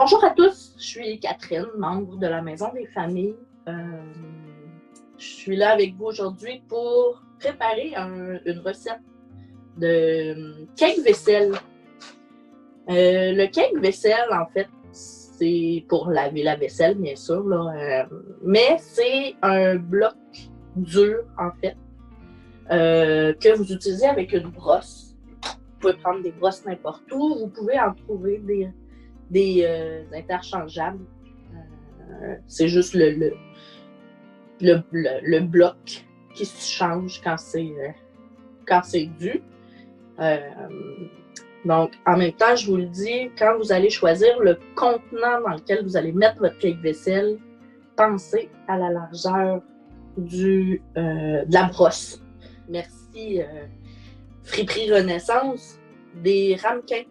Bonjour à tous, je suis Catherine, membre de la Maison des familles. Je suis là avec vous aujourd'hui pour préparer une recette de cake vaisselle. Le cake vaisselle, en fait, c'est pour laver la vaisselle, bien sûr, là, mais c'est un bloc dur, en fait, que vous utilisez avec une brosse. Vous pouvez prendre des brosses n'importe où, vous pouvez en trouver des interchangeables. C'est juste le bloc qui se change quand c'est dû. Donc, en même temps, je vous le dis, quand vous allez choisir le contenant dans lequel vous allez mettre votre cake-vaisselle, pensez à la largeur de la brosse. Merci Friperie Renaissance, des ramequins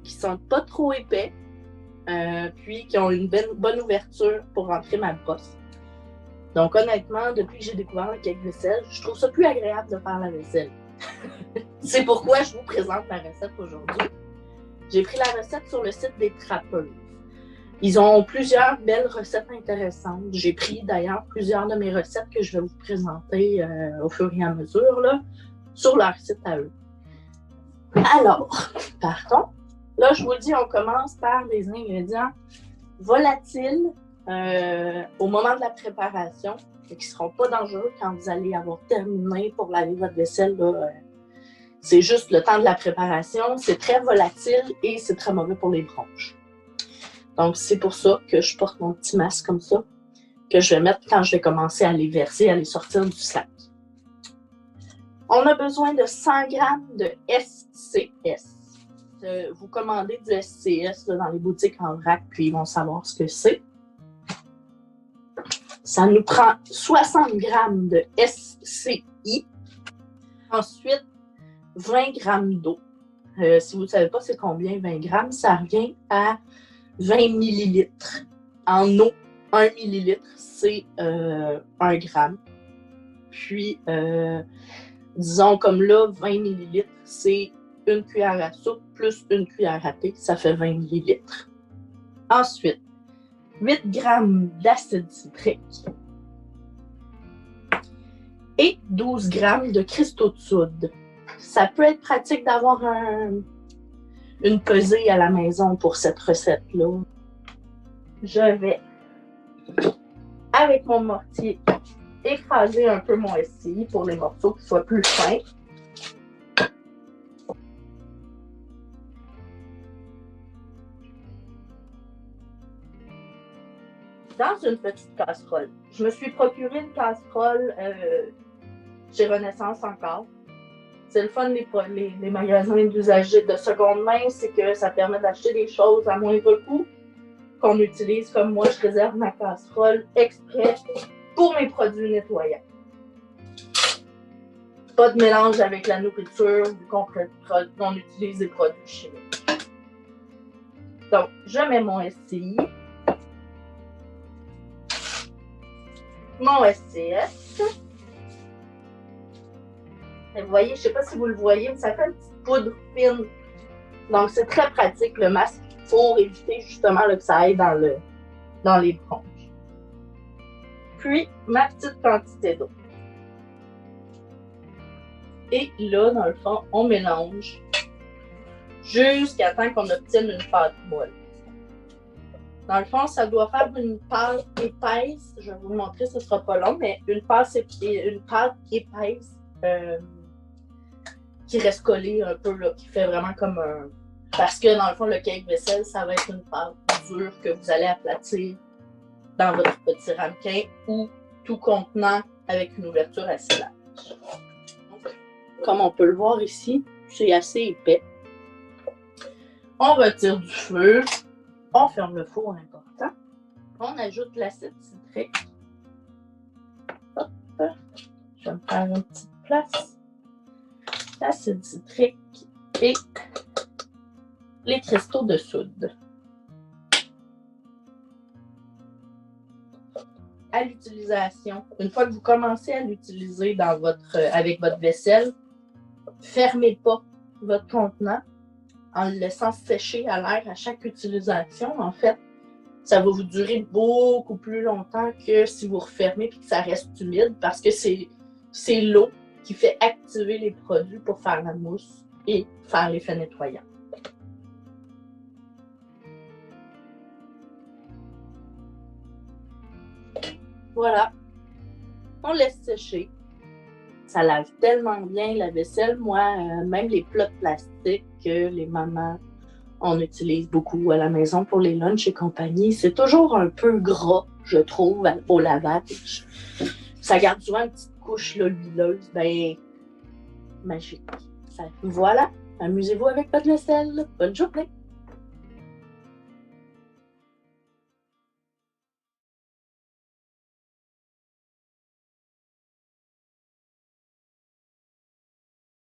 qui sont pas trop épais, puis qui ont une bonne ouverture pour rentrer ma brosse. Donc honnêtement, depuis que j'ai découvert le cake-vaisselle, je trouve ça plus agréable de faire la vaisselle. C'est pourquoi je vous présente la recette aujourd'hui. J'ai pris la recette sur le site des Trappeuses. Ils ont plusieurs belles recettes intéressantes. J'ai pris d'ailleurs plusieurs de mes recettes que je vais vous présenter au fur et à mesure là, sur leur site à eux. Alors, partons. Là, je vous le dis, on commence par les ingrédients volatiles au moment de la préparation, qui ne seront pas dangereux quand vous allez avoir terminé pour laver votre vaisselle. Là, c'est juste le temps de la préparation. C'est très volatile et c'est très mauvais pour les bronches. Donc, c'est pour ça que je porte mon petit masque comme ça, que je vais mettre quand je vais commencer à les verser, à les sortir du sac. On a besoin de 100 g de SCS. Vous commandez du SCS là, dans les boutiques en vrac, puis ils vont savoir ce que c'est. Ça nous prend 60 g de SCI. Ensuite, 20 g d'eau. Si vous ne savez pas c'est combien 20 g, ça revient à 20 ml. En eau, 1 ml, c'est 1 g. Puis, disons comme là, 20 ml, c'est une cuillère à soupe plus une cuillère à thé, ça fait 20 ml. Ensuite, 8 g d'acide citrique et 12 g de cristaux de soude. Ça peut être pratique d'avoir une pesée à la maison pour cette recette-là. Je vais, avec mon mortier, écraser un peu mon SCI pour les morceaux qui soient plus fins. Dans une petite casserole. Je me suis procuré une casserole chez Renaissance encore. C'est le fun les magasins d'usagers de seconde main, c'est que ça permet d'acheter des choses à moindre coût qu'on utilise comme moi. Je réserve ma casserole exprès pour mes produits nettoyants. Pas de mélange avec la nourriture vu qu'on utilise des produits chimiques. Donc, je mets mon SCI. Mon SCS. Et vous voyez, je ne sais pas si vous le voyez, mais ça fait une petite poudre fine. Donc, c'est très pratique, le masque, pour éviter justement là, que ça aille dans les bronches. Puis, ma petite quantité d'eau. Et là, dans le fond, on mélange jusqu'à temps qu'on obtienne une pâte molle. Dans le fond, ça doit faire une pâte épaisse. Je vais vous le montrer, ce ne sera pas long, mais une pâte épaisse qui reste collée un peu, là, qui fait vraiment comme un... Parce que dans le fond, le cake-vaisselle, ça va être une pâte dure que vous allez aplatir dans votre petit ramequin ou tout contenant avec une ouverture assez large. Comme on peut le voir ici, c'est assez épais. On retire du feu. On ferme le four, important. On ajoute l'acide citrique. Hop. Je vais me faire une petite place. L'acide citrique et les cristaux de soude. À l'utilisation, une fois que vous commencez à l'utiliser avec votre vaisselle, fermez pas votre contenant. en le laissant sécher à l'air à chaque utilisation, en fait, ça va vous durer beaucoup plus longtemps que si vous refermez et que ça reste humide parce que c'est l'eau qui fait activer les produits pour faire la mousse et faire l'effet nettoyant. Voilà, on laisse sécher. Ça lave tellement bien la vaisselle. Moi, même les plats de plastique que les mamans, on utilise beaucoup à la maison pour les lunchs et compagnie, c'est toujours un peu gras, je trouve, au lavage. Ça garde souvent une petite couche là, huileuse, ben magique. Voilà, amusez-vous avec votre vaisselle. Bonne journée!